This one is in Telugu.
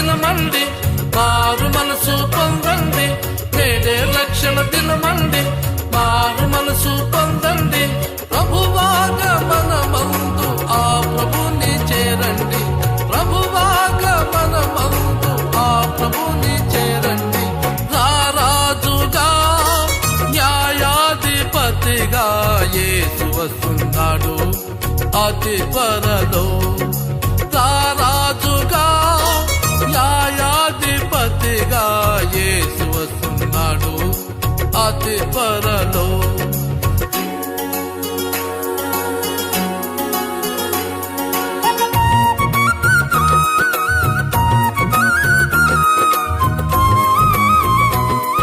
దినమండి, మారు మనసు పొందండి. నేడే రక్షణ దినమండి, మారు మనసు పొందండి. ప్రభువాగమనమందు ఆ ప్రభుని చేరండి, ప్రభువాగమనమందు ఆ ప్రభుని చేరండి. రారాజుగా న్యాయాధిపతిగా యేసు వస్తున్నాడు అతి త్వరలో. రారాజుగా న్యాయాధిపతిగా యేసు వస్తున్నాడు అతి త్వరలో.